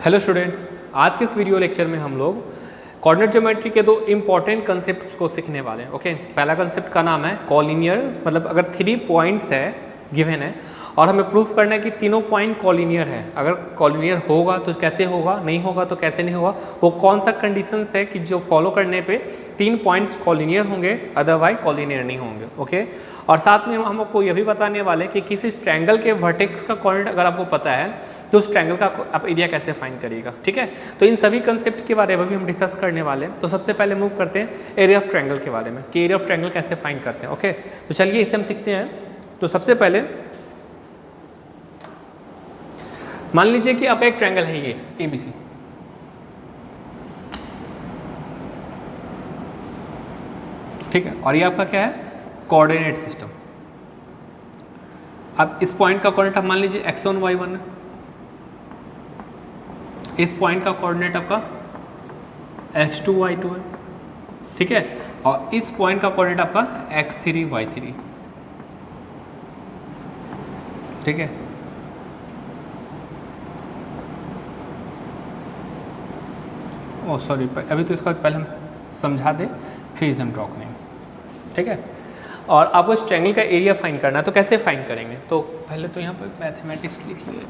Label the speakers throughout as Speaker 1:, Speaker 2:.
Speaker 1: Hello student, आज के इस वीडियो लेक्चर में हम लोग कोऑर्डिनेट ज्योमेट्री के दो इंपॉर्टेंट कंसेप्ट को सीखने वाले हैं। ओके, पहला कंसेप्ट का नाम है कॉलिनियर, मतलब अगर 3 पॉइंट्स है गिवन है और हमें प्रूफ करना है कि तीनों पॉइंट कॉलिनियर है। अगर कॉलिनियर होगा तो कैसे होगा, नहीं होगा तो कैसे नहीं होगा, वो कौन सा कंडीशंस है कि जो फॉलो करने पे 3 पॉइंट्स कॉलिनियर होंगे, अदरवाइज कॉलिनियर नहीं होंगे। ओके, और साथ में हम आपको यह भी बताने वाले कि किसी ट्रायंगल के वर्टेक्स का कोऑर्डिनेट अगर आपको पता है तो उस ट्रायंगल का आप एरिया कैसे फाइंड करिएगा। ठीक है, तो इन सभी कंसेप्ट के बारे में भी हम डिस्कस करने वाले हैं। तो सबसे पहले मूव करते हैं एरिया ऑफ ट्रायंगल के बारे में कि एरिया ऑफ ट्रायंगल कैसे फाइंड करते हैं। ओके, तो चलिए इसे हम सीखते हैं। तो सबसे पहले मान लीजिए कि आपका एक ट्रायंगल है ये ABC, ठीक है, और ये आपका क्या है, कोऑर्डिनेट सिस्टम। अब इस पॉइंट का कोऑर्डिनेट आप मान लीजिए x1 y1 है, इस पॉइंट का कोऑर्डिनेट आपका x2 y2 है, ठीक है, और इस पॉइंट का कोऑर्डिनेट आपका x3 y3, ठीक है। ओ सॉरी, अभी तो इसका पहले हम समझा दें फिर इसे हम ड्रॉ करेंगे, ठीक है। और आपको इस ट्रायंगल का एरिया फाइंड करना है, तो कैसे फाइंड करेंगे, तो पहले तो यहाँ पर मैथमेटिक्स लिख लिए।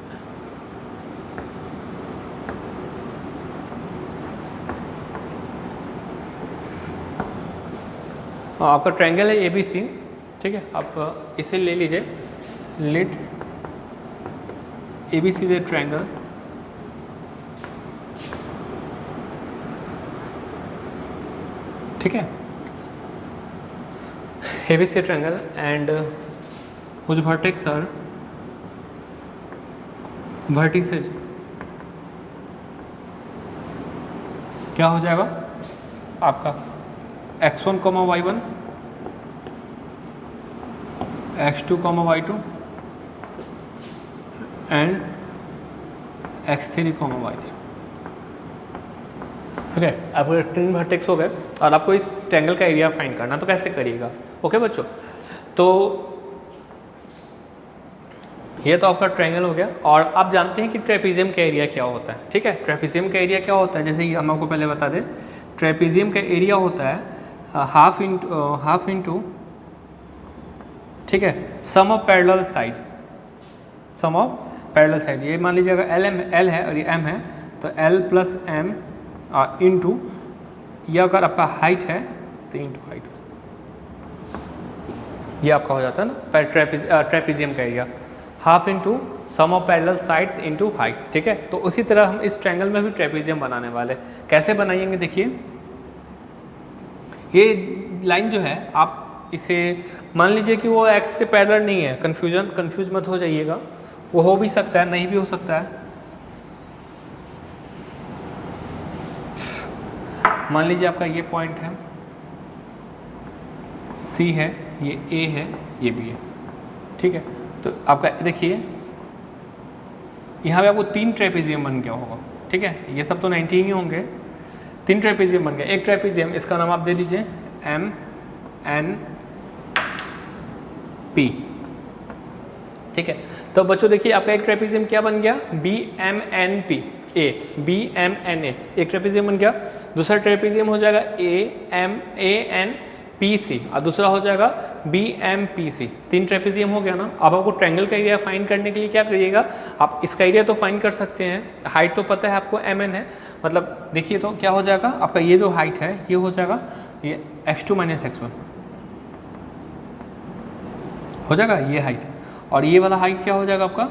Speaker 1: आपका ट्रायंगल है ABC, ठीक है, आप इसे ले लीजिए, let ABC is a triangle, ठीक है, ABC ट्रायंगल एंड कुछ वर्टेक्स आर वर्टिसेज, क्या हो जाएगा आपका x1, y1, x2, y2 and x3, y3, ठीक है। आपके 3 वर्टेक्स हो गए और आपको इस ट्रायंगल का एरिया फाइंड करना, तो कैसे करिएगा। ओके बच्चों, तो ये तो आपका ट्रायंगल हो गया। और आप जानते हैं कि ट्रेपेजियम का एरिया क्या होता है, ठीक है। ट्रेपेजियम का एरिया क्या होता है, जैसे कि हम आपको पहले बता दें, ट्रेपेजियम का एरिया होता है हाफ इंटू, ठीक है, sum of parallel side, sum of parallel side. ये मान लीजिए अगर L है और ये M है, तो L प्लस M इंटू, ये अगर आपका हाइट है तो इंटू हाइट, ये आपका हो जाता है ना ट्रेपेजियम का area, half into sum of parallel sides into height, ठीक है। तो उसी तरह हम इस ट्रायंगल में भी ट्रेपेजियम बनाने वाले। कैसे बनाएंगे, देखिए ये लाइन जो है, आप इसे मान लीजिए कि वो x के पैरेलल नहीं है, कंफ्यूज मत हो जाइएगा, वो हो भी सकता है, नहीं भी हो सकता है। मान लीजिए आपका ये पॉइंट है, C है, ये A है, ये B है, ठीक है। तो आपका देखिए यहाँ पे आपको 3 ट्रेपेजियम बन गया होगा, ठीक है। ये सब तो 90 ही होंगे, 3 ट्रेपेजियम बन गया। एक ट्रेपेजियम, इसका नाम आप दे दीजिए MNP, ठीक है। तो बच्चों देखिए आपका एक ट्रेपेजियम क्या बन गया, BMNP, BMNA, एक ट्रेपेजियम बन गया। दूसरा ट्रेपेजियम हो जाएगा ANPC और दूसरा हो जाएगा BMPC। 3 ट्रेपेजियम हो गया ना। अब आपको ट्रायंगल का एरिया फाइंड करने के लिए क्या करिएगा, आप इसका एरिया तो फाइंड कर सकते हैं, हाइट तो पता है आपको MN है, मतलब देखिए तो क्या हो जाएगा आपका, ये जो हाइट है ये हो जाएगा ये x2 माइनस x1 हो जाएगा, ये हाइट, और ये वाला हाइट क्या हो जाएगा आपका,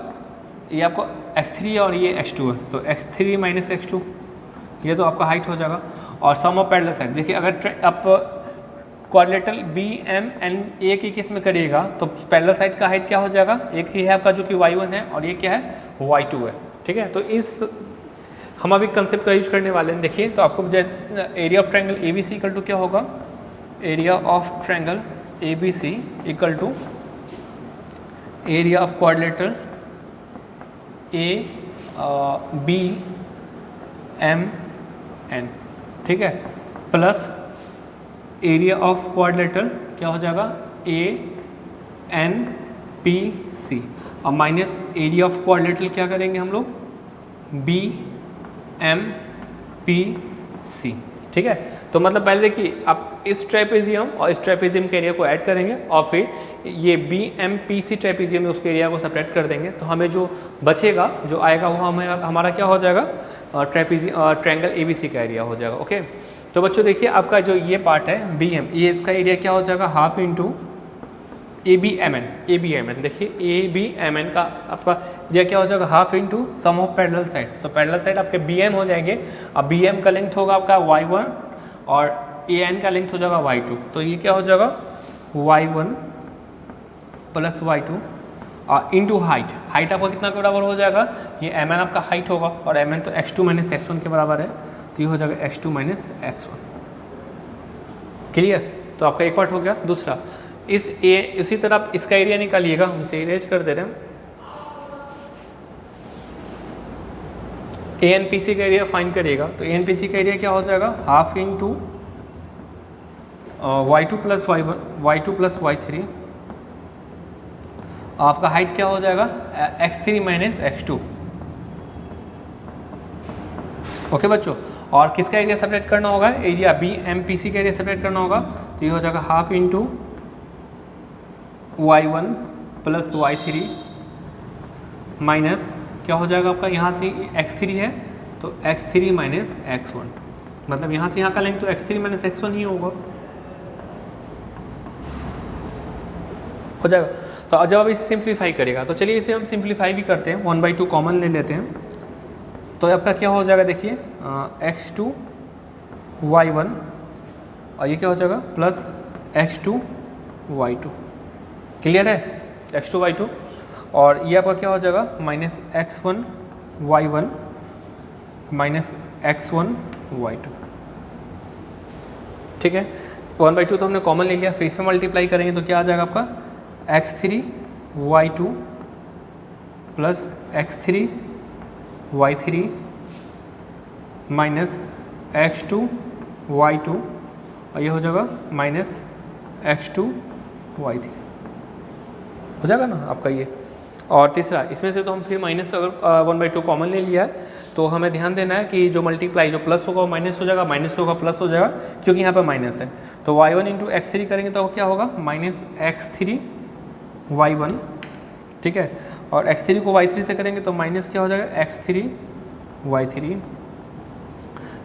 Speaker 1: ये आपको x3 और ये x2 है, तो x3 माइनस x2, ये तो आपका हाइट हो जाएगा। और सम ऑफ पैरेलल साइड, देखिए अगर आप क्वाड्रिलेटरल BMNA की केस में करिएगा तो पैरेलल साइड का हाइट क्या हो जाएगा, एक ही है आपका जो कि y1 है और ये क्या है, y2 है, ठीक है। तो इस हम अभी कंसेप्ट का यूज करने वाले हैं। देखिए तो आपको area of triangle ABC equal to क्या होगा, area of triangle ABC equal to area of quadrilateral ABMN, ठीक है, प्लस एरिया ऑफ क्वाड्रिलेटरल क्या हो जाएगा, ANPC, और माइनस एरिया ऑफ क्वाड्रिलेटरल क्या करेंगे हम लोग, BMN, एम पी सी। ठीक है, तो मतलब पहले देखिए आप इस ट्रेपेजियम और इस ट्रेपेजियम के एरिया को ऐड करेंगे और फिर ये B M P C trapezium में उसके एरिया को सेपरेट कर देंगे, तो हमें जो बचेगा जो आएगा वो हमारा क्या हो जाएगा, ट्रायंगल ए बी सी का एरिया हो जाएगा। ओके, तो बच्चों देखिए आपका जो ये पार्ट है बी एम, ये इसका एरिया क्या हो जाएगा, half into A B M N. A B M N देखिए ए बी एम एन का आपका एरिया क्या हो जाएगा, half into sum of parallel sides. तो पैरेलल साइड आपके बी एम हो जाएंगे। अब बी एम का लेंथ होगा आपका y1 और ए एन का लेंथ हो जाएगा y2। तो ये क्या हो जाएगा y1 प्लस y2 और इंटू हाइट। हाइट आपका कितना के बराबर हो जाएगा, ये एम एन आपका हाइट होगा और एम एन तो x2 माइनस x1 के बराबर है, तो ये हो जाएगा x2 माइनस x1। क्लियर, तो आपका एक पार्ट हो गया। दूसरा इसी तरह आप इसका एरिया निकालिएगा, हम इसे इरेज कर दे रहे हैं। ए एन पी सी का एरिया फाइंड करिएगा, तो ए एन पी सी का एरिया क्या हो जाएगा, half into y2 plus y2 plus y3। आपका हाइट क्या हो जाएगा, x3 माइनस x2। ओके बच्चों, और किसका एरिया सेपरेट करना होगा, area B M P C का एरिया सेपरेट करना होगा, तो ये हो जाएगा half into y1 plus y3 minus क्या हो जाएगा आपका, यहाँ से x3 है तो x3 माइनस x1, मतलब यहाँ से यहाँ का लेंथ तो x3 माइनस x1 ही होगा, हो जाएगा। तो जब आप इसे सिंप्लीफाई करेगा, तो चलिए इसे हम सिंप्लीफाई भी करते हैं, 1/2 कॉमन ले लेते हैं। तो आपका क्या हो जाएगा देखिए x2 y1 और ये क्या हो जाएगा प्लस x2 y2। क्लियर है, x2 y2 और ये आपका क्या हो जाएगा minus x1 y1 minus x1 y2। ठीक है, 1/2 तो हमने कॉमन ले लिया, फिर इसमें मल्टीप्लाई करेंगे तो क्या आ जाएगा आपका x3 y2 plus x3 y3 minus x2 y2 और ये हो जाएगा माइनस x2 y3, हो जाएगा ना आपका ये। और तीसरा इसमें से तो हम फिर माइनस अगर 1/2 कॉमन ले लिया है तो हमें ध्यान देना है कि जो मल्टीप्लाई जो प्लस होगा वो माइनस हो जाएगा, माइनस होगा प्लस हो जाएगा, क्योंकि यहाँ पर माइनस है। तो y1 इंटू x3 करेंगे तो क्या होगा माइनस x3 y1। ठीक है, और x3 को y3 से करेंगे तो माइनस क्या हो जाएगा x3 y3।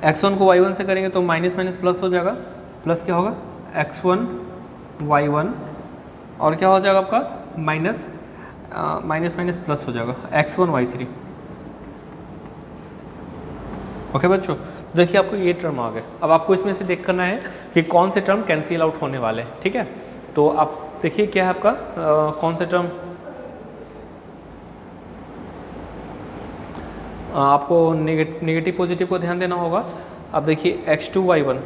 Speaker 1: x1 को y1 से करेंगे तो माइनस माइनस प्लस हो जाएगा, प्लस क्या होगा x1 y1 और क्या हो जाएगा आपका माइनस माइनस माइनस प्लस हो जाएगा x1 y3। ओके बच्चों, देखिए आपको ये टर्म आ गए। अब आपको इसमें से देख करना है कि कौन से टर्म कैंसिल आउट होने वाले हैं। ठीक है, तो आप देखिए क्या है आपका कौन से टर्म आपको नेगेटिव पॉजिटिव को ध्यान देना होगा। अब देखिए x2 y1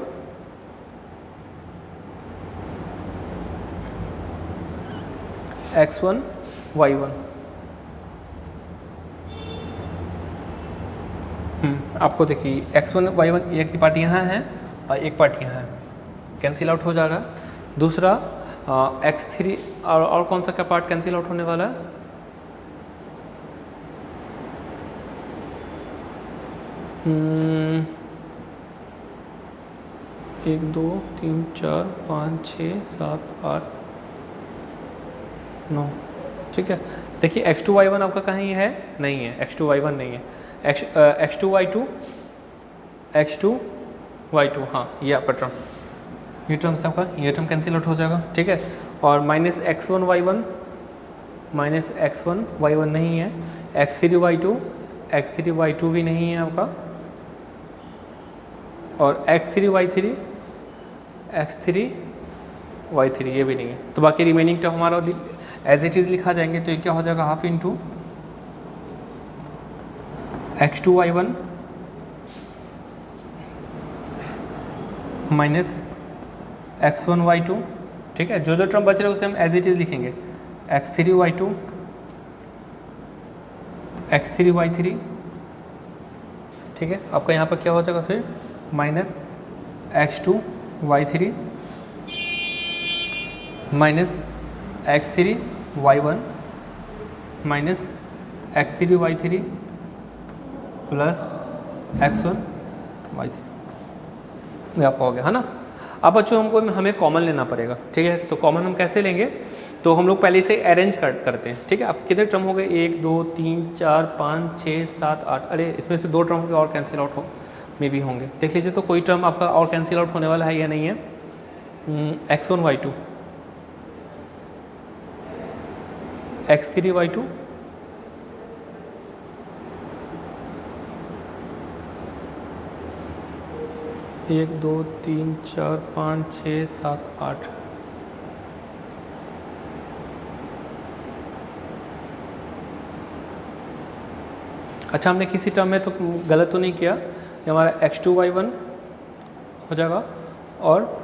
Speaker 1: x1 y1 आपको देखिए x1 y1 एक पार्ट यहाँ है और एक पार्ट यहाँ है, कैंसिल आउट हो जा रहा है। दूसरा x3 और कौन सा क्या पार्ट कैंसिल आउट होने वाला है, एक दो तीन चार पाँच छः सात आठ 9। ठीक है, देखिए x2 y1 आपका कहीं है, नहीं है, x2 y1 नहीं है, x2 y2 हाँ ये आपका टर्म, ये टर्म से आपका ये टर्म कैंसिल आउट हो जाएगा। ठीक है, और माइनस x1 y1 नहीं है, x3 y2 भी नहीं है आपका, और x3 y3 ये भी नहीं है। तो बाकी रिमेनिंग टर्म हमारा एज इट इज़ लिखा जाएंगे, तो ये क्या हो जाएगा half into x2 y1 minus x1 y2। ठीक है, जो जो टर्म बच रहे हैं उसे हम एज इट इज़ लिखेंगे, x3 y3। ठीक है, आपका यहाँ पर क्या हो जाएगा फिर minus x2 y3 minus x3 y1 minus x3 y3 plus x1 y3 ये आपका हो गया है ना। अब बच्चों हमें कॉमन लेना पड़ेगा, ठीक है। तो कॉमन हम कैसे लेंगे, तो हम लोग पहले से अरेंज करते हैं, ठीक है। अब कितने टर्म हो गए, 1 2 3 4 5 6 7 8, अरे इसमें से 2 टर्म और कैंसिल आउट में भी होंगे, देख लीजिए। तो कोई टर्म आपका और कैंसिल आउट होने वाला है या नहीं है। x1 y2 x3 y2 1 2 3 4 5 6 7 8, अच्छा हमने किसी टर्म में तो गलत तो नहीं किया, ये हमारा x2 y1 हो जाएगा और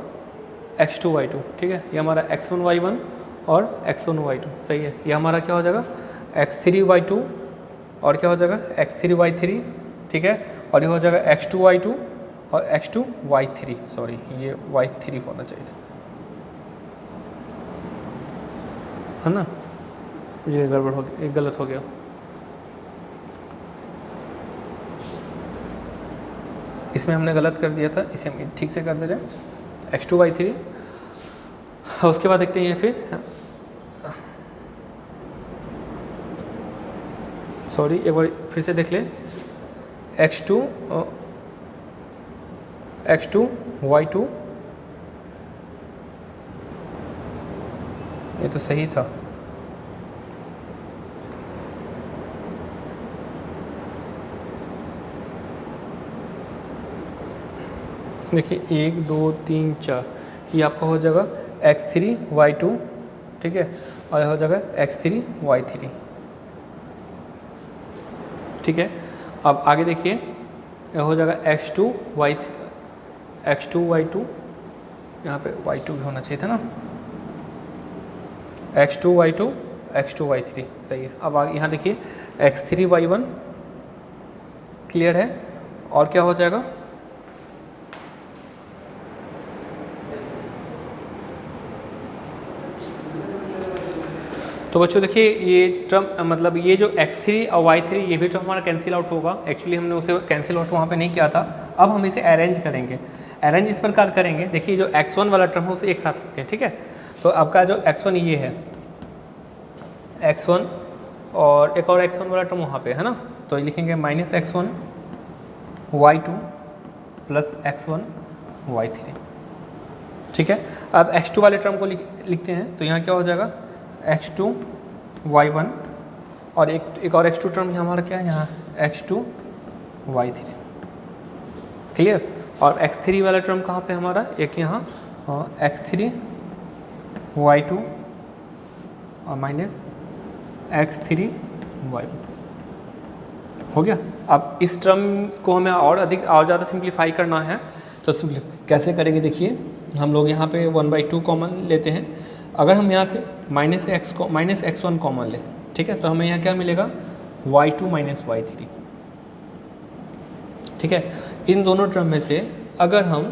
Speaker 1: x2 y2, ठीक है। ये हमारा x1 y1 और x1 y2 सही है। ये हमारा क्या हो जाएगा x3 y2 और क्या हो जाएगा x3 y3, ठीक है। और ये हो जाएगा x2 y2 और x2 y3, सॉरी ये y3 होना चाहिए था, है ना, ये गड़बड़ हो गया, ये गलत हो गया। इसमें हमने गलत कर दिया था, इसे हम ठीक से कर दे रहे हैं x2 y3। उसके बाद देखते हैं फिर, सॉरी एक बार फिर से देख ले, x2 y2 ये तो सही था, देखिए 1 2 3 4, ये आपका हो जाएगा x3 y2, ठीक है। और यह हो जाएगा x3 y3, ठीक है। अब आगे देखिए, यह हो जाएगा x2 y2, यहाँ पे y2 भी होना चाहिए था ना, x2 y2 x2 y3 सही है। अब आगे यहाँ देखिए x3 y1 क्लियर है, और क्या हो जाएगा तो बच्चों देखिए ये टर्म मतलब ये जो x3 और y3 ये भी टर्म हमारा कैंसिल आउट होगा। एक्चुअली हमने उसे कैंसिल आउट वहाँ पे नहीं किया था, अब हम इसे अरेंज करेंगे। अरेंज इस प्रकार करेंगे, देखिए जो x1 वाला टर्म है उसे एक साथ लिखते हैं, ठीक है। तो आपका जो x1 ये है x1 और एक और x1 वाला टर्म वहाँ पे है ना, तो लिखेंगे -x1 y2 plus x1 y3, ठीक है। अब x2 वाले टर्म को लिखते हैं, तो यहाँ क्या हो जाएगा x2 y1 और एक और x2 टर्म हमारा क्या है यहाँ x2 y3, क्लियर। और x3 वाला टर्म कहाँ पे हमारा, एक यहाँ x3 y2 और माइनस x3 y1 हो गया। अब इस टर्म को हमें और ज़्यादा सिंप्लीफाई करना है, तो कैसे करेंगे, देखिए हम लोग यहाँ पे 1/2 कॉमन लेते हैं। अगर हम यहाँ से -x1 कॉमन लें, ठीक है, तो हमें यहाँ क्या मिलेगा y2 माइनस y3, ठीक है। इन दोनों टर्म में से अगर हम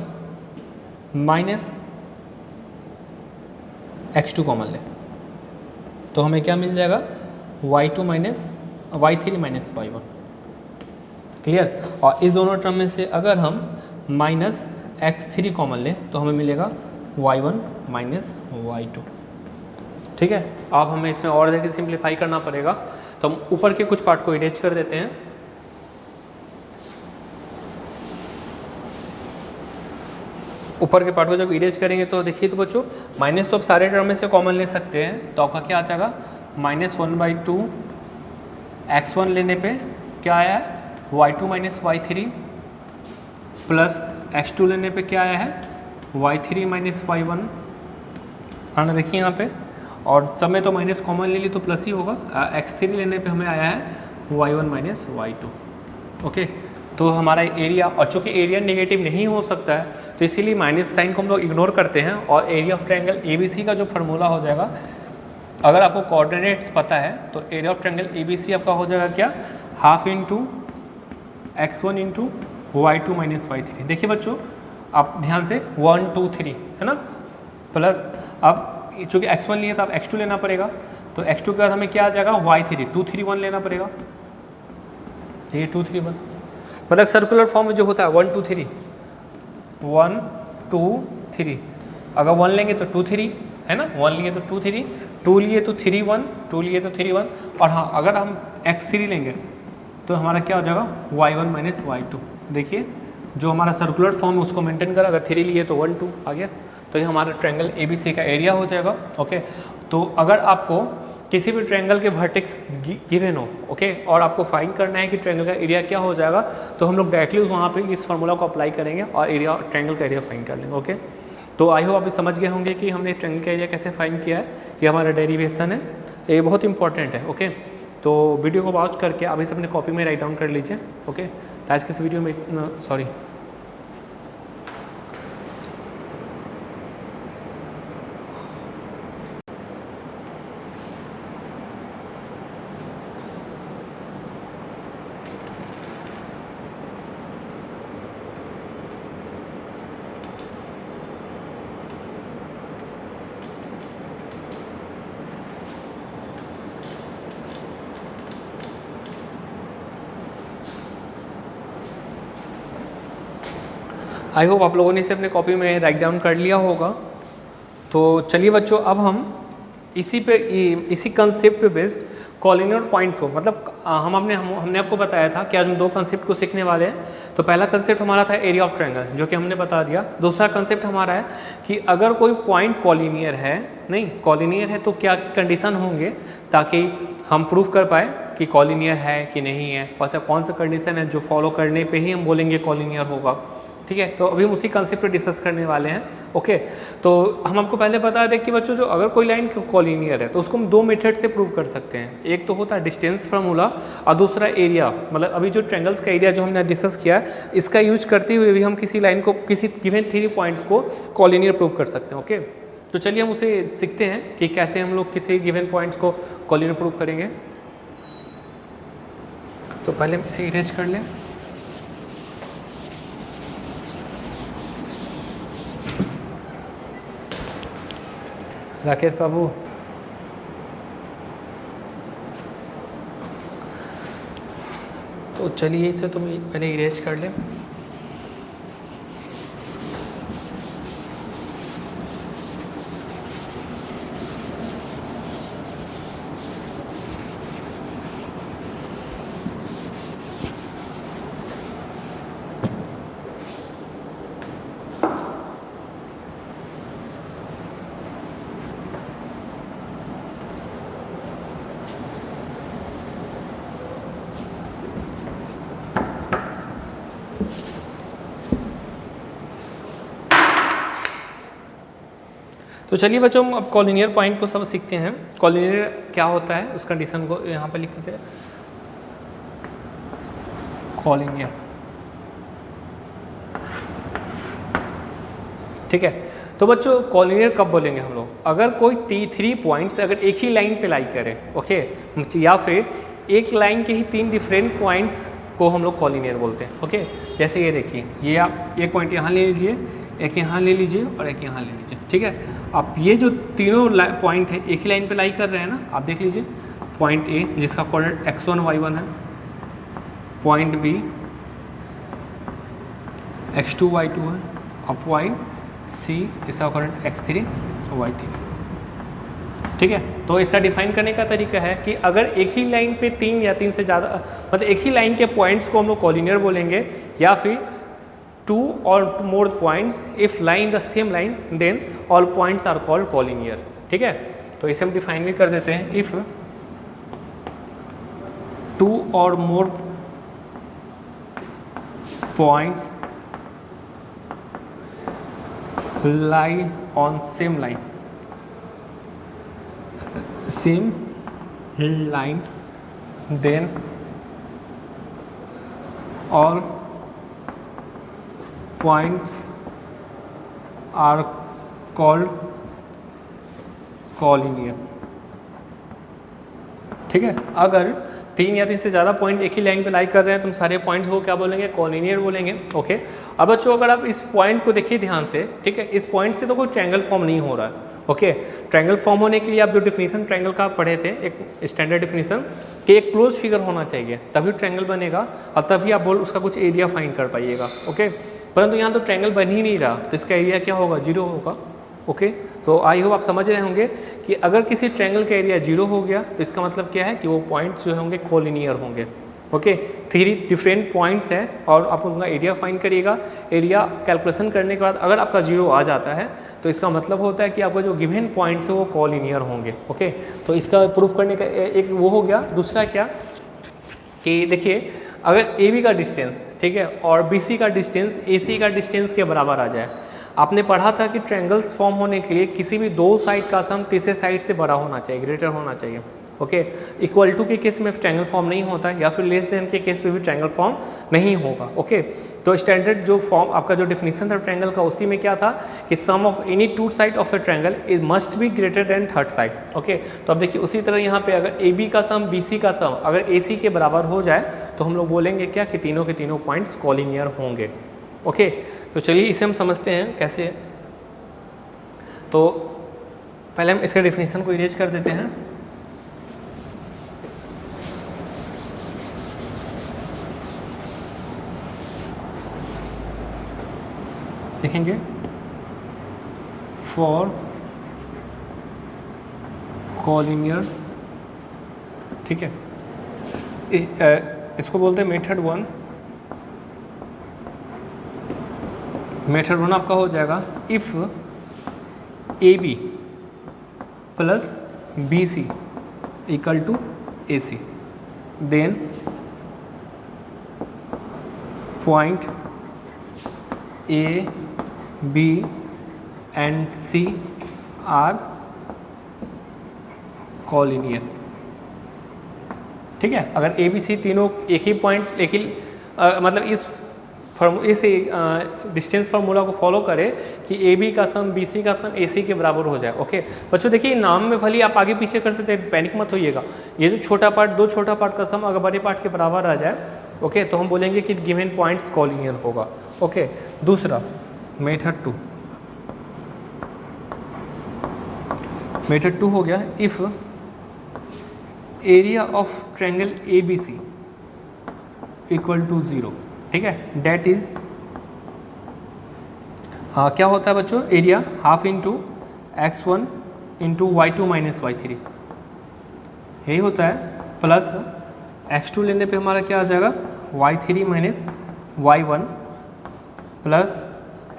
Speaker 1: -x2 कॉमन लें तो हमें क्या मिल जाएगा y2 minus y3 minus y1, clear. और इस दोनों टर्म में से अगर हम -x3 कॉमन लें तो हमें मिलेगा y1 माइनस y2, ठीक है। अब हमें इसमें और देखिए सिंप्लीफाई करना पड़ेगा, तो हम ऊपर के कुछ पार्ट को इरेज कर देते हैं। ऊपर के पार्ट को जब इरेज करेंगे तो देखिए, तो बच्चों माइनस तो आप सारे टर्म में से कॉमन ले सकते हैं, तो आपका क्या आ जाएगा -1/2 x1 लेने पे क्या आया है y2 minus y3 plus x2 लेने पे क्या आया है y3 माइनस y1, हाँ ना, देखिए यहाँ पे। और सब में तो माइनस कॉमन ले ली तो प्लस ही होगा। x3 लेने पे हमें आया है y1 माइनस y2, ओके। तो हमारा एरिया, और चूँकि एरिया नेगेटिव नहीं हो सकता है तो इसीलिए माइनस साइन को हम लोग इग्नोर करते हैं, और एरिया ऑफ ट्रायंगल ABC का जो फार्मूला हो जाएगा, अगर आपको कोऑर्डिनेट्स पता है तो एरिया ऑफ ट्रायंगल ABC आपका हो जाएगा क्या, half into x1 into y2 minus y3। देखिए बच्चों आप ध्यान से 1 2 3 है ना, प्लस अब चूँकि x1 लिए तो आप x2 लेना पड़ेगा, तो x2 के बाद हमें क्या आ जाएगा y3 2 3 1 लेना पड़ेगा, ये 2 3 1। मतलब सर्कुलर फॉर्म में जो होता है 1 2 3, 1 2 3, अगर 1 लेंगे तो 2 3 है ना, 1 लिए तो 2 3, 2 लिए तो 3 1, 2 लिए तो 3 1, और हाँ अगर हम x3 लेंगे तो हमारा क्या हो जाएगा y1 माइनस y2। देखिए जो हमारा सर्कुलर फॉर्म है उसको मेंटेन कर, अगर 3 लिए तो 1 2 आ गया, तो ये हमारा ट्रायंगल ABC का एरिया हो जाएगा। ओके, तो अगर आपको किसी भी ट्रायंगल के वर्टेक्स गिवन हो, ओके, और आपको फाइंड करना है कि ट्रायंगल का एरिया क्या हो जाएगा, तो हम लोग डायरेक्टली वहाँ पे इस फार्मूला को अप्लाई करेंगे और एरिया ट्रायंगल का एरिया फाइंड कर लेंगे। ओके, तो आई होप आप समझ गए होंगे कि हमने ट्रायंगल का एरिया कैसे फाइंड किया है, ये हमारा डेरिवेशन है, ये बहुत इंपॉर्टेंट है। ओके, तो वीडियो को वॉच करके आप इसे अपने कॉपी में राइट डाउन कर लीजिए। ओके, तो आज के इस वीडियो में सॉरी आई होप आप लोगों ने इसे अपने कॉपी में राइट डाउन कर लिया होगा। तो चलिए बच्चों, अब हम इसी कंसेप्ट पे बेस्ड कॉलिनियर पॉइंट्स को, मतलब हमने आपको बताया था कि आज हम 2 कंसेप्ट को सीखने वाले हैं। तो पहला कंसेप्ट हमारा था एरिया ऑफ ट्रायंगल, जो कि हमने बता दिया। दूसरा कंसेप्ट हमारा है कि अगर कोई पॉइंट कॉलिनियर है, नहीं कॉलिनियर है, तो क्या कंडीशन होंगे ताकि हम प्रूव कर पाए कि कॉलिनियर है कि नहीं है, और ऐसा कौन सा कंडीशन है जो फॉलो करने पे ही हम बोलेंगे कॉलिनियर होगा। ठीक है, तो अभी हम उसी कंसेप्ट पे डिस्कस करने वाले हैं। ओके, तो हम आपको पहले बता दें कि बच्चों जो अगर कोई लाइन कॉलिनियर है तो उसको हम 2 मेथड से प्रूव कर सकते हैं। एक तो होता है डिस्टेंस फार्मूला और दूसरा एरिया, मतलब अभी जो ट्रायंगल्स का एरिया जो हमने डिस्कस किया इसका यूज करते हुए भी हम किसी लाइन को, किसी गिवन 3 पॉइंट्स को कॉलिनियर प्रूव कर सकते हैं। ओके, तो चलिए हम उसे सीखते हैं कि कैसे हम लोग किसी गिवन पॉइंट्स को कॉलिनियर प्रूव करेंगे। तो पहले हम इसे इरेज कर लें। राकेश बाबू, तो चलिए इसे तुम पहले इरेज कर लें। तो चलिए बच्चों, हम अब कॉलिनियर पॉइंट को सब सीखते हैं। कॉलिनियर क्या होता है उस कंडीशन को यहाँ पर लिख देते हैं। कॉलिनियर, ठीक है। तो बच्चों कॉलिनियर कब बोलेंगे हम लोग, अगर कोई 3 पॉइंट्स अगर एक ही लाइन पे लाई करें, ओके, या फिर एक लाइन के ही 3 डिफरेंट पॉइंट्स को हम लोग कॉलिनियर बोलते हैं। ओके, जैसे ये देखिए, ये आप एक पॉइंट यहाँ ले लीजिए, एक यहाँ ले लीजिए और एक यहाँ ले लीजिए। ठीक है, आप ये जो तीनों पॉइंट है एक ही लाइन पे लाई कर रहे हैं ना, आप देख लीजिए। पॉइंट ए जिसका कोऑर्डिनेट x1 y1 है, पॉइंट बी x2 y2 है, और पॉइंट सी इसका कोऑर्डिनेट x3 y3। ठीक है, तो इसका डिफाइन करने का तरीका है कि अगर एक ही लाइन पे 3 या 3 से ज़्यादा, मतलब एक ही लाइन के पॉइंट्स को हम लोग कॉलिनियर बोलेंगे, या फिर 2 or more points if lie in the same line then all points are called collinear। ठीक है, तो इसे हम डिफाइन भी कर देते हैं। if 2 or more points lie on same line then all points are called collinear। ठीक है, अगर 3 या 3 से ज़्यादा पॉइंट एक ही लाइन पे लाई कर रहे हैं तो हम सारे पॉइंट्स को क्या बोलेंगे, कॉलिनियर बोलेंगे। ओके, अब बच्चों अगर आप इस पॉइंट को देखिए ध्यान से, ठीक है, इस पॉइंट से तो कोई ट्रायंगल फॉर्म नहीं हो रहा है। ओके, ट्रायंगल फॉर्म होने के लिए आप जो डेफिनेशन ट्रायंगल का पढ़े थे, एक स्टैंडर्ड डेफिनेशन कि एक क्लोज फिगर होना चाहिए तभी ट्रायंगल बनेगा और तभी आप उसका कुछ एरिया फाइंड कर पाइएगा। ओके, परंतु यहाँ तो ट्रायंगल बन ही नहीं रहा, तो इसका एरिया क्या होगा, 0 होगा। ओके, तो आई होप आप समझ रहे होंगे कि अगर किसी ट्रायंगल का एरिया 0 हो गया तो इसका मतलब क्या है कि वो पॉइंट्स जो होंगे कोलिनियर होंगे। ओके, 3 डिफरेंट पॉइंट्स हैं और आप उनका एरिया फाइंड करिएगा। एरिया कैलकुलेशन करने के बाद अगर आपका 0 आ जाता है तो इसका मतलब होता है कि आपका जो गिवन पॉइंट्स है वो कोलिनियर होंगे। ओके, तो इसका प्रूफ करने का एक वो हो गया। दूसरा क्या कि देखिए, अगर ए बी का डिस्टेंस, ठीक है, और बी सी का डिस्टेंस ए सी का डिस्टेंस के बराबर आ जाए। आपने पढ़ा था कि ट्रायंगल्स फॉर्म होने के लिए किसी भी 2 साइड का सम तीसरे साइड से बड़ा होना चाहिए, ग्रेटर होना चाहिए। ओके, इक्वल टू के केस में ट्रायंगल फॉर्म नहीं होता है या फिर लेस देन के केस में भी ट्रायंगल फॉर्म नहीं होगा। ओके, तो स्टैंडर्ड जो फॉर्म आपका जो डेफिनेशन था ट्रायंगल का, उसी में क्या था कि sum of any 2 side of a triangle is must be greater than third side. Okay, तो अब देखिए उसी तरह यहाँ पे अगर ए बी का सम बी सी का सम अगर ए सी के बराबर हो जाए तो हम लोग बोलेंगे क्या कि तीनों के तीनों पॉइंट्स कोलिनियर होंगे। ओके, तो चलिए इसे हम समझते हैं कैसे। तो पहले हम इसके डेफिनेशन को इरेज कर देते हैं। देखेंगे फॉर कोलिनियर, ठीक है, इसको बोलते हैं मेथड 1। मेथड 1 आपका हो जाएगा if A B plus B C equal to A C, then point A B and C are collinear. ठीक है, अगर ए बी सी तीनों एक ही पॉइंट, एक ही मतलब इस डिस्टेंस फार्मूला को फॉलो करें कि ए बी का सम बी सी का सम ए सी के बराबर हो जाए। ओके बच्चों, देखिए नाम में भले आप आगे पीछे कर सकते हैं, पैनिक मत होइएगा। ये जो छोटा पार्ट, 2 छोटा पार्ट का सम अगर बड़े पार्ट के बराबर आ जाए, ओके, तो हम बोलेंगे कि गिवन पॉइंट्स कोलिनियर होगा। ओके, दूसरा मेथड 2, मेथड 2 हो गया if area of triangle A B C equal to 0। ठीक है, डेट इज क्या होता है बच्चों, area half into x1 into y2 minus y3, यही होता है, प्लस x2 लेने पे हमारा क्या आ जाएगा, y3 minus y1, plus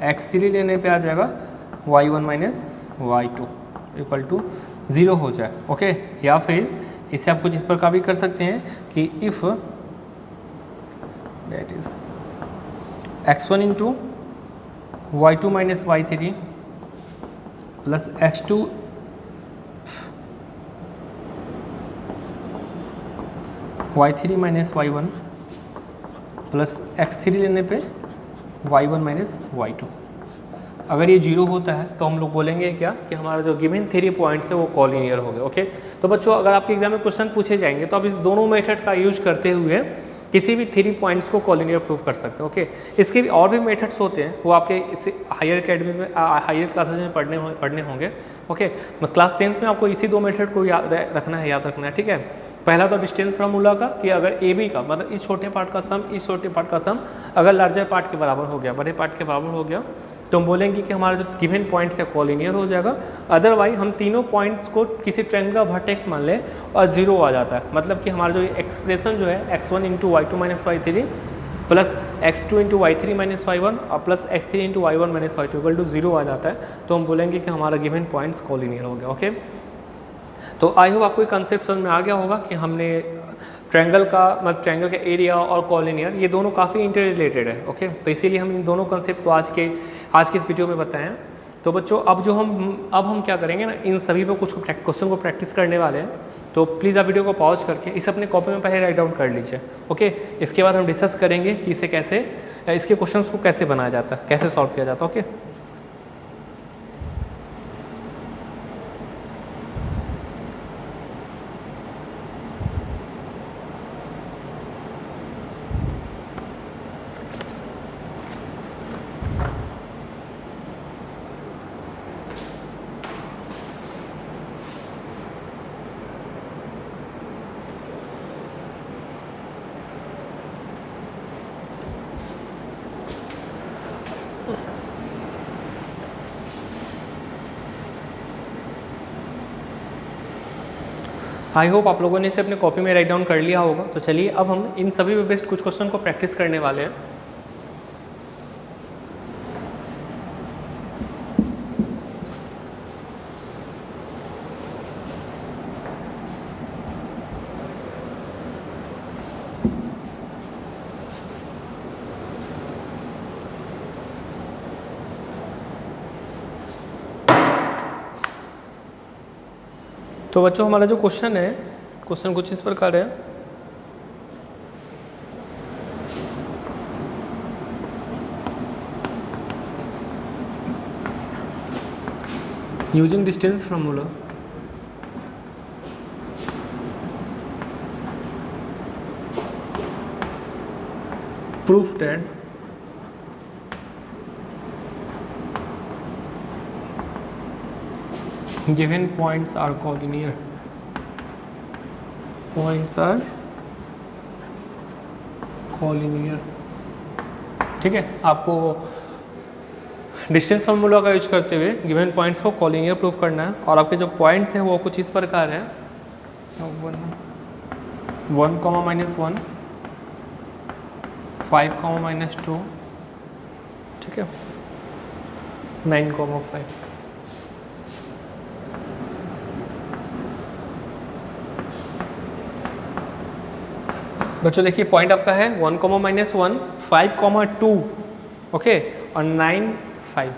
Speaker 1: x3 लेने पे आ जाएगा y1 minus y2 equal to 0 हो जाए। ओके, या फिर इसे आप कुछ इस प्रकार भी कर सकते हैं कि if that is x1 into y2 minus y3 plus x2 y3 minus y1 plus x3 लेने पे y1 माइनस y2, अगर ये 0 होता है तो हम लोग बोलेंगे क्या कि हमारा जो गिवन 3 पॉइंट्स है वो कोलिनियर हो गए। ओके, तो बच्चों अगर आपके एग्जाम में क्वेश्चन पूछे जाएंगे तो आप इस दोनों मेथड का यूज करते हुए किसी भी 3 पॉइंट्स को कोलिनियर प्रूव कर सकते हैं। ओके, इसके भी और भी मेथड्स होते हैं, वो आपके इस हायर अकेडमी में, हायर क्लासेज में पढ़ने होंगे। ओके, क्लास 10th में आपको इसी 2 मेथड को याद रखना है। ठीक है, पहला तो डिस्टेंस फार्मूला का कि अगर ए बी का मतलब इस छोटे पार्ट का सम इस छोटे पार्ट का सम अगर लार्जर पार्ट के बराबर हो गया, बड़े पार्ट के बराबर हो गया, तो हम बोलेंगे कि हमारा जो गिवन पॉइंट्स है कोलिनियर हो जाएगा। अदरवाइज हम तीनों पॉइंट्स को किसी ट्रायंगल का वर्टेक्स मान लें और 0 आ जाता है, मतलब कि हमारा जो एक्सप्रेशन जो है x1 into y2 minus y3 plus x2 into y3 minus y1 और plus x3 into y1 minus y2 equal to 0 आ जाता है, तो हम बोलेंगे कि हमारा गिवन पॉइंट्स कोलिनियर हो गया। ओके, तो आई होप आपको एक कंसेप्ट समझ में आ गया होगा कि हमने ट्रायंगल का मतलब ट्रायंगल का एरिया और कोलिनियर ये दोनों काफ़ी इंटर रिलेटेड है। ओके, तो इसीलिए हम इन दोनों कंसेप्ट को आज के इस वीडियो में बताएं। तो बच्चों अब हम क्या करेंगे ना, इन सभी पे कुछ क्वेश्चन को प्रैक्टिस करने वाले हैं, तो प्लीज़ आप वीडियो को पॉज करके इसे अपने कॉपी में पहले राइट डाउन कर लीजिए। ओके, इसके बाद हम डिस्कस करेंगे कि इसे कैसे, इसके क्वेश्चन को कैसे बनाया जाता है, कैसे सॉल्व किया जाता है। ओके, आई होप आप लोगों ने इसे अपने कॉपी में राइट डाउन कर लिया होगा। तो चलिए अब हम इन सभी पे बेस्ड कुछ क्वेश्चन को प्रैक्टिस करने वाले हैं। तो बच्चों हमारा जो क्वेश्चन है, क्वेश्चन कुछ इस प्रकार है। Using distance formula proof that given points are collinear, points are collinear। ठीक है, आपको डिस्टेंस फार्मूला का यूज करते हुए गिवन पॉइंट्स को कॉलिनियर प्रूफ करना है। और आपके जो पॉइंट्स हैं वो कुछ इस प्रकार है, 1, 1, 5, -2, ठीक है, 9, 5। बच्चों देखिए पॉइंट आपका है 1, -1, 5, 2, ओके, और 9, 5।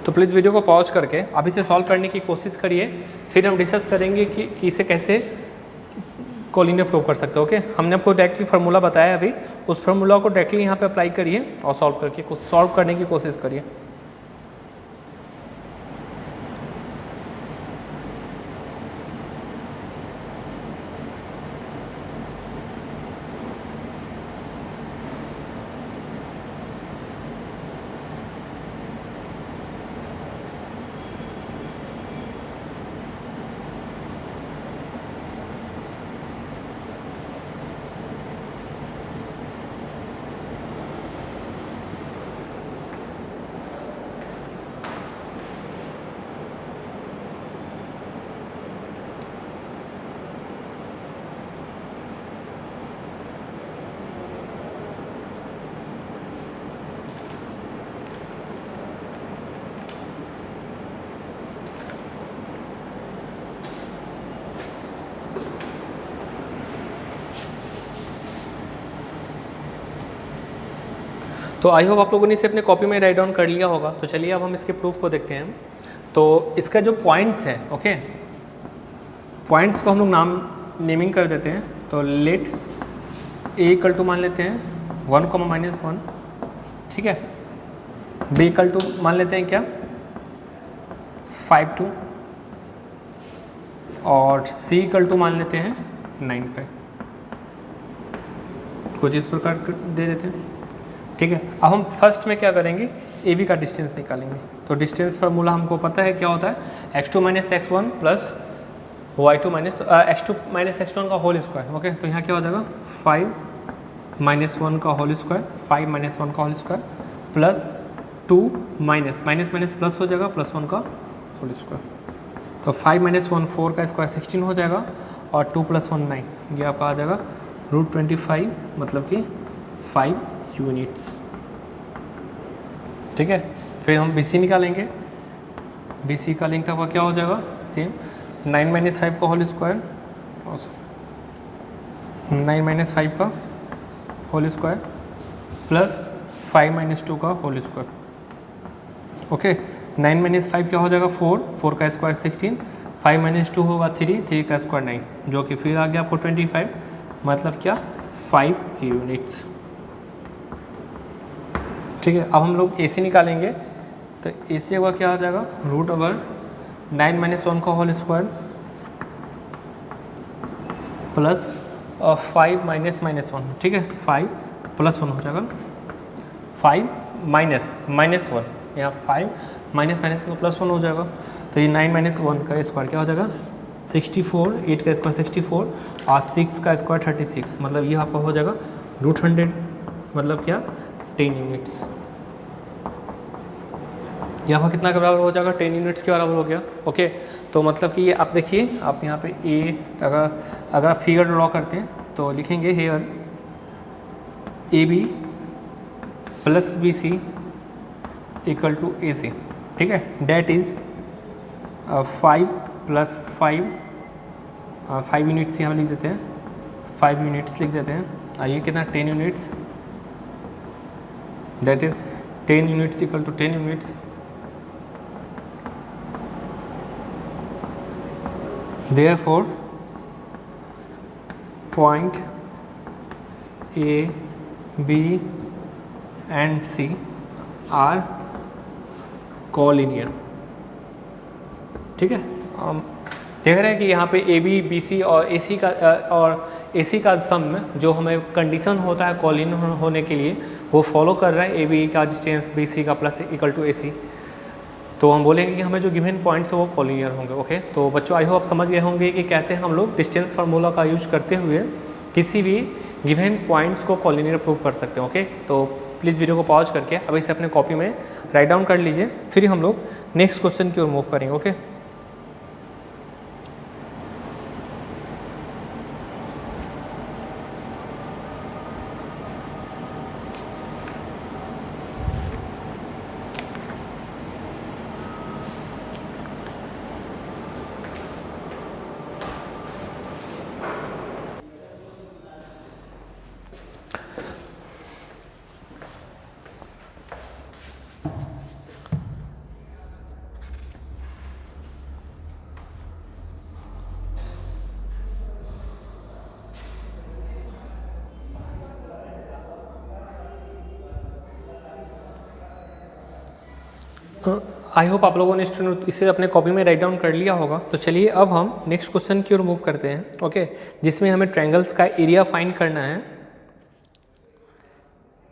Speaker 1: तो प्लीज़ वीडियो को पॉज करके अभी से सॉल्व करने की कोशिश करिए, फिर हम डिस्कस करेंगे कि इसे कैसे कॉलिनियर प्रूव कर सकते हो। ओके, हमने आपको डायरेक्टली फार्मूला बताया अभी, उस फार्मूला को डायरेक्टली यहाँ पे अप्लाई करिए और सॉल्व करने की कोशिश करिए। तो आई होप आप लोगों ने इसे अपने कॉपी में राइट डाउन कर लिया होगा। तो चलिए अब हम इसके प्रूफ को देखते हैं। तो इसका जो पॉइंट्स है, ओके, पॉइंट्स को हम लोग नेमिंग कर देते हैं। तो लेट ए इक्वल टू मान लेते हैं 1, -1, ठीक है, बी इक्वल टू मान लेते हैं क्या 5, 2, और सी इक्वल टू मान लेते हैं 9, 5। कुछ इस प्रकार दे देते हैं, ठीक है। अब हम फर्स्ट में क्या करेंगे, ए बी का डिस्टेंस निकालेंगे। तो डिस्टेंस फार्मूला हमको पता है क्या होता है, x2 - x1 plus y2 x2 - x1 का होल स्क्वायर। ओके, तो यहाँ क्या हो जाएगा 5 - 1 का होल स्क्वायर, 5 - 1 का whole square plus 2 minus plus हो जाएगा +1 का होल स्क्वायर। तो 5 - 1 4 का स्क्वायर 16 हो जाएगा, और 2 + 1 9, ये आपका आ जाएगा √25, मतलब कि 5 यूनिट्स, ठीक है। फिर हम BC निकालेंगे। BC का लिंक आपका क्या हो जाएगा, सेम 9 - 5 का होल स्क्वायर, 9 - 5 का होल स्क्वायर प्लस 5 - 2 का होल स्क्वायर। ओके, 9 - 5 क्या हो जाएगा 4, 4 का स्क्वायर 16, 5 - 2 होगा 3, 3 का स्क्वायर 9, जो कि फिर आ गया आपको 25, मतलब क्या 5 यूनिट्स, ठीक है। अब हम लोग AC निकालेंगे। तो AC का क्या आ जाएगा √9 - 1 का होल स्क्वायर प्लस 5 - -1, ठीक है, 5 + 1 हो जाएगा, 5 - -1, यहाँ 5 - -1 +1 हो जाएगा। तो ये 9 - 1 का स्क्वायर क्या हो जाएगा 64, 8 का स्क्वायर 64 और 6 का स्क्वायर 36, मतलब ये आपका हो जाएगा √100, मतलब क्या 10 यूनिट्स। यहाँ पर कितना के बराबर हो जाएगा 10 यूनिट्स के बराबर हो गया। ओके, तो मतलब कि आप देखिए, आप यहाँ पे ए, अगर आप फिगर ड्रॉ करते हैं तो लिखेंगे here A B plus B C equal to A C, ठीक है। डेट इज़ 5 + 5, 5 यूनिट्स यहाँ लिख देते हैं, 5 यूनिट्स लिख देते हैं। आइए कितना, 10 units, that is 10 units equal to 10 units. Therefore, point A, B and C are collinear, ठीक है। हम देख रहे हैं कि यहाँ पे ए बी बी सी और ए सी का सम जो हमें कंडीशन होता है कॉलिनियर होने के लिए, वो फॉलो कर रहा है। ए बी का डिस्टेंस बी सी का प्लस इक्वल टू ए सी, तो हम बोलेंगे कि हमें जो गिवन पॉइंट्स है वो कॉलिनियर होंगे। ओके, तो बच्चों आई होप आप समझ गए होंगे कि कैसे हम लोग डिस्टेंस फार्मूला का यूज करते हुए किसी भी गिवन पॉइंट्स को कॉलिनियर प्रूव कर सकते हैं। ओके, तो प्लीज़ वीडियो को पॉज करके अब इसे अपने कॉपी में राइट डाउन कर लीजिए, फिर हम लोग नेक्स्ट क्वेश्चन की ओर मूव करेंगे। ओके, आई होप आप लोगों ने इसे अपने कॉपी में राइट डाउन कर लिया होगा। तो चलिए अब हम नेक्स्ट क्वेश्चन की ओर मूव करते हैं। ओके, जिसमें हमें ट्रायंगल्स का एरिया फाइंड करना है,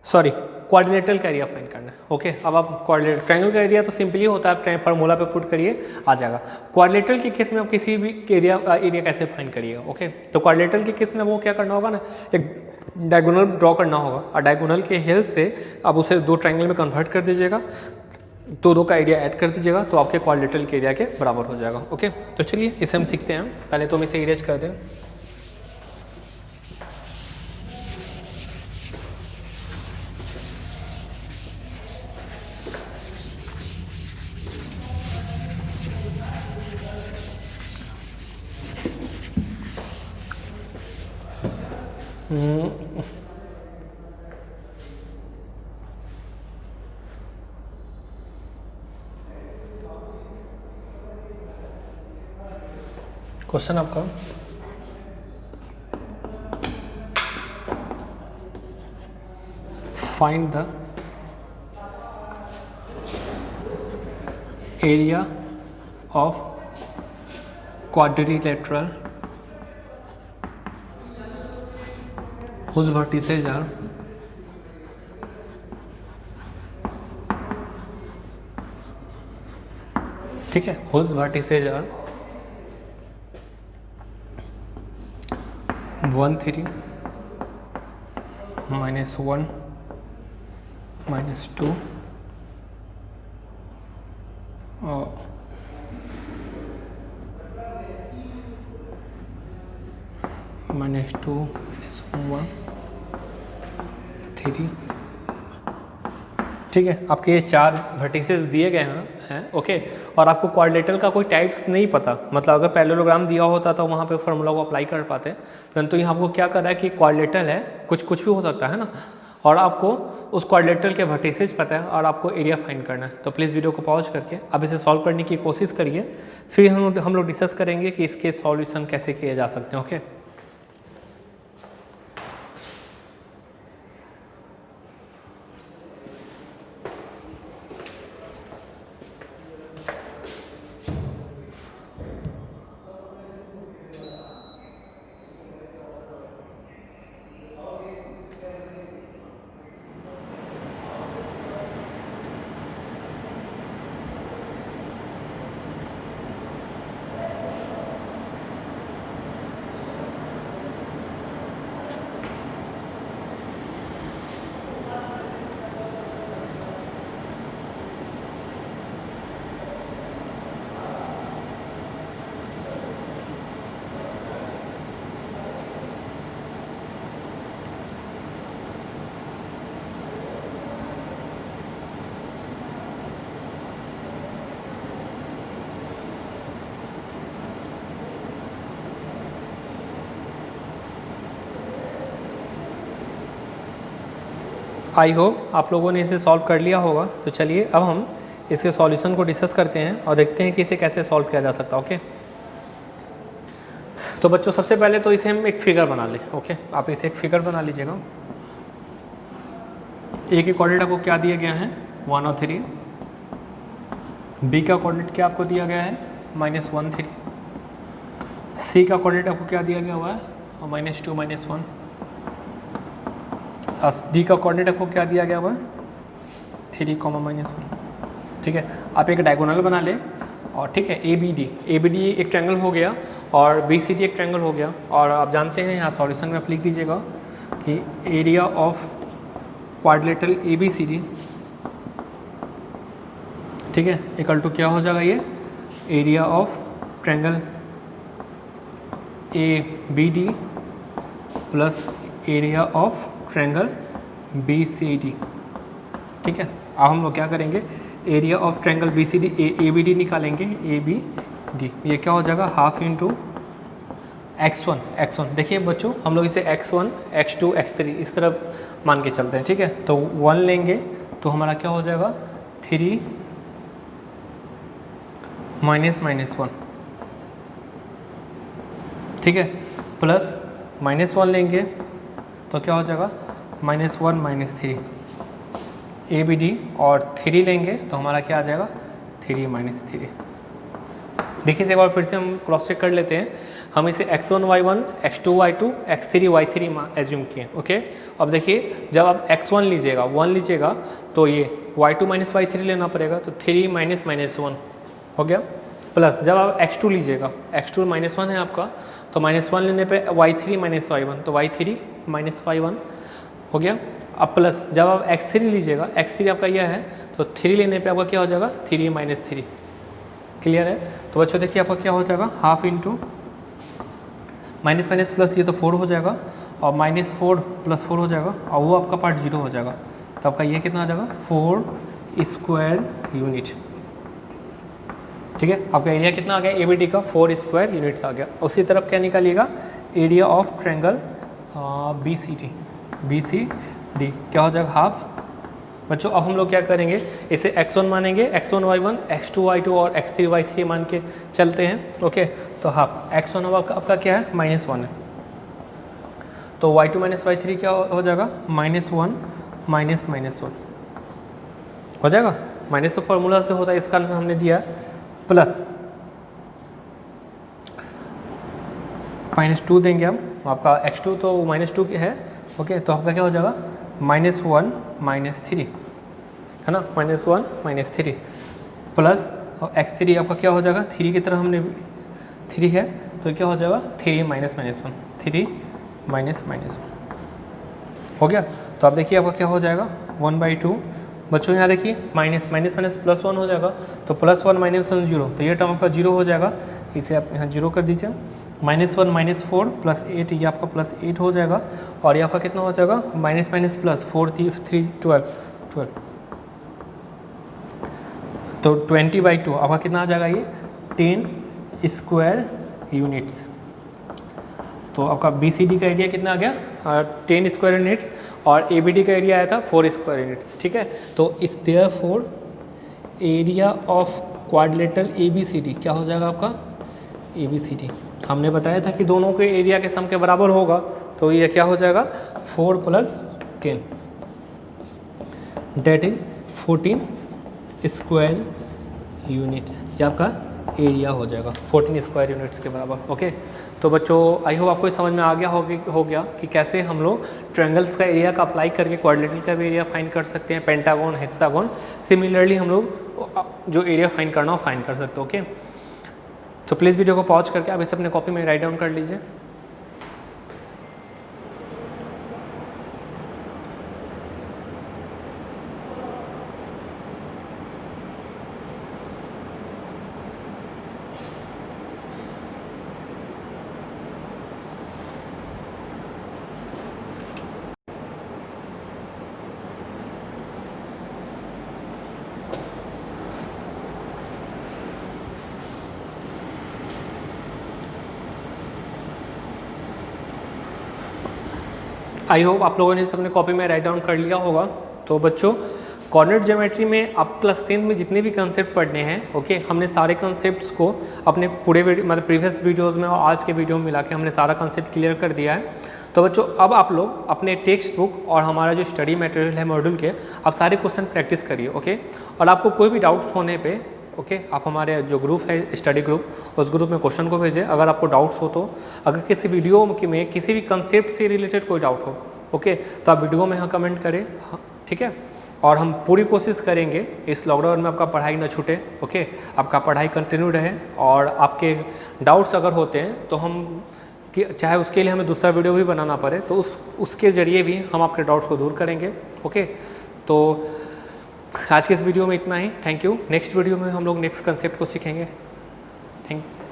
Speaker 1: सॉरी क्वाड्रिलेटरल का एरिया फाइंड करना है। ओके, अब आप ट्रायंगल का एरिया तो सिंपली होता है, आप फार्मूला पे पुट करिए आ जाएगा। क्वाड्रिलेटरल के केस में आप किसी भी एरिया कैसे फाइंड करिएगा। ओके, तो क्वाड्रिलेटरल के केस में वो क्या करना होगा ना, एक डायगोनल ड्रॉ करना होगा और डायगोनल के हेल्प से आप उसे 2 ट्रायंगल में कन्वर्ट कर दीजिएगा, 2 का एरिया ऐड कर दीजिएगा, तो आपके क्वाड्रिलेटरल के एरिया के बराबर हो जाएगा। ओके, तो चलिए इसे हम सीखते हैं। पहले तो हम इसे इरेज कर दें। क्वेश्चन आपका, find the area of quadrilateral whose vertices are ठीक है, whose vertices are 1 3 -1 -2 -2 -1 3, ठीक है। आपके ये 4 वर्टिसेस दिए गए हैं। ओके, और आपको क्वाड्रिलेटरल का कोई टाइप्स नहीं पता, मतलब अगर पैरेललोग्राम दिया होता तो वहाँ पे फार्मूला को अप्लाई कर पाते, परंतु यहाँ आपको क्या कर रहा है कि क्वाड्रिलेटरल है, कुछ भी हो सकता है ना, और आपको उस क्वाड्रिलेटरल के वर्टिसेस पता है और आपको एरिया फाइंड करना है। तो प्लीज़ वीडियो को पॉज करके अब इसे सॉल्व करने की कोशिश करिए, फिर हम लोग डिस्कस करेंगे कि इसके सॉल्यूशन कैसे किए जा सकते हैं। ओके, आई होप आप लोगों ने इसे सॉल्व कर लिया होगा। तो चलिए अब हम इसके सॉल्यूशन को डिस्कस करते हैं और देखते हैं कि इसे कैसे सॉल्व किया जा सकता है। ओके, तो बच्चों सबसे पहले तो इसे हम एक फिगर बना लें। ओके, आप इसे एक फिगर बना लीजिएगा। ए के कोऑर्डिनेट आपको क्या दिया गया है 1 और 3, बी का कोऑर्डिनेट क्या आपको दिया गया है -1 3, सी का कोऑर्डिनेट आपको क्या दिया गया हुआ है -2 -1, डी का कोऑर्डिनेट आपको क्या दिया गया हुआ है 3, -1। ठीक है, आप एक डायगोनल बना लें और ठीक है ए बी डी एक ट्रायंगल हो गया और बी सी डी एक ट्रायंगल हो गया। और आप जानते हैं यहाँ सॉल्यूशन में आप लिख दीजिएगा कि area of quadrilateral A B C D, ठीक है, इक्वल टू क्या हो जाएगा ये area of triangle A B D plus area of triangle B C D. ठीक है, अब हम लोग क्या करेंगे area of triangle B C D A B D निकालेंगे, ए बी डी, ये क्या हो जाएगा हाफ इंटू x1। देखिए बच्चों हम लोग इसे x1 x2 x3 इस तरफ मान के चलते हैं। ठीक है, तो 1 लेंगे तो हमारा क्या हो जाएगा 3 -1। ठीक है, प्लस -1 लेंगे तो क्या हो जाएगा -1 -3 ए बी डी, और 3 लेंगे तो हमारा क्या आ जाएगा 3 -3। देखिए एक बार फिर से हम क्रॉस चेक कर लेते हैं। हम इसे x1 y1 x2 y2 x3 y3 assume किए। ओके, अब देखिए जब आप x1 लीजिएगा 1 लीजिएगा तो ये y2 -y3 लेना पड़ेगा, तो 3 -1 हो गया। प्लस जब आप x2 लीजिएगा x2 -1 है आपका, तो -1 लेने पे y3 -y1, तो y3 -y1 हो गया। अब प्लस जब आप x3 लीजिएगा x3 आपका यह है, तो 3 लेने पे आपका क्या हो जाएगा 3 -3। क्लियर है? तो बच्चों देखिए आपका क्या हो जाएगा हाफ इंटू माइनस प्लस ये तो 4 हो जाएगा, और -4 + 4 हो जाएगा, और वो आपका पार्ट 0 हो जाएगा। तो आपका ये कितना आ जाएगा 4 स्क्वायर यूनिट। ठीक है, आपका एरिया कितना आ गया ए बी डी का 4 स्क्वायर यूनिट्स आ गया। उसी तरफ क्या निकालिएगा area of triangle B C D क्या हो जाएगा हाफ। बच्चों अब हम लोग क्या करेंगे इसे x1 मानेंगे, x1 y1 x2 y2 और x3 y3 मान के चलते हैं। ओके, तो हाफ x1 आपका क्या है -1 है, तो y2 -y3 क्या हो जाएगा -1 -1 हो जाएगा। माइनस तो फॉर्मूला से होता है, इसका हमने दिया प्लस -2 देंगे हम, आपका x2 तो -2 है। ओके, तो आपका क्या हो जाएगा -1 -3 है ना, -1 -3 प्लस x3 आपका क्या हो जाएगा 3 की तरह हमने 3 है, तो क्या हो जाएगा 3 -1 हो गया। तो आप देखिए आपका क्या हो जाएगा 1/2। बच्चों यहाँ देखिए माइनस +1 हो जाएगा, तो +1 -1 0, तो ये टर्म आपका 0 हो जाएगा, इसे आप यहाँ 0 कर दीजिए। -1 -4 + 8 ये आपका +8 हो जाएगा, और ये आपका कितना हो जाएगा -+4 3 12 तो 20/2 आपका कितना आ जाएगा ये 10 स्क्वायर यूनिट्स। तो आपका बी सी डी का एरिया कितना आ गया 10 स्क्वायर यूनिट्स, और ए बी डी का एरिया आया था 4 स्क्वायर यूनिट्स। ठीक है, तो इस therefore area of quadrilateral A B C D क्या हो जाएगा आपका ए बी सी डी। हमने बताया था कि दोनों के एरिया के सम के बराबर होगा, तो ये क्या हो जाएगा 4 + 10 डेट इज 14 स्क्वायर यूनिट्स, ये आपका एरिया हो जाएगा 14 स्क्वायर यूनिट्स के बराबर। ओके, तो बच्चों आई होप आपको समझ में आ गया हो गया कि कैसे हम लोग ट्रायंगल्स का एरिया का अप्लाई करके क्वाड्रिलेटरल का भी एरिया फाइंड कर सकते हैं, पेंटागन हेक्सागन सिमिलरली हम लोग जो एरिया फाइंड करना हो फाइंड कर सकते हैं। ओके, तो प्लीज़ वीडियो को पॉज करके आप इसे अपने कॉपी में राइट डाउन कर लीजिए। आई होप आप लोगों ने इसे अपने कॉपी में राइट डाउन कर लिया होगा। तो बच्चों कोऑर्डिनेट ज्योमेट्री में आप क्लास 10 में जितने भी कंसेप्ट पढ़ने हैं, ओके, हमने सारे कंसेप्ट्स को अपने पूरे मतलब प्रीवियस वीडियोस में और आज के वीडियो में मिला के हमने सारा कंसेप्ट क्लियर कर दिया है। तो बच्चों अब आप लोग अपने टेक्स्ट बुक और हमारा जो स्टडी मटेरियल है मॉड्यूल के, आप सारे क्वेश्चन प्रैक्टिस करिए, ओके। और आपको कोई भी डाउट्स होने पे, ओके, आप हमारे जो ग्रुप है स्टडी ग्रुप, उस ग्रुप में क्वेश्चन को भेजें अगर आपको डाउट्स हो तो। अगर किसी वीडियो में किसी भी कंसेप्ट से रिलेटेड कोई डाउट हो, ओके, तो आप वीडियो में हाँ कमेंट करें, ठीक है। और हम पूरी कोशिश करेंगे इस लॉकडाउन में आपका पढ़ाई ना छूटे, ओके, आपका पढ़ाई कंटिन्यू रहे। और आपके डाउट्स अगर होते हैं तो हम कि चाहे उसके लिए हमें दूसरा वीडियो भी बनाना पड़े तो उसके ज़रिए भी हम आपके डाउट्स को दूर करेंगे, ओके। तो आज के इस वीडियो में इतना ही, थैंक यू। नेक्स्ट वीडियो में हम लोग नेक्स्ट कंसेप्ट को सीखेंगे। Thank you.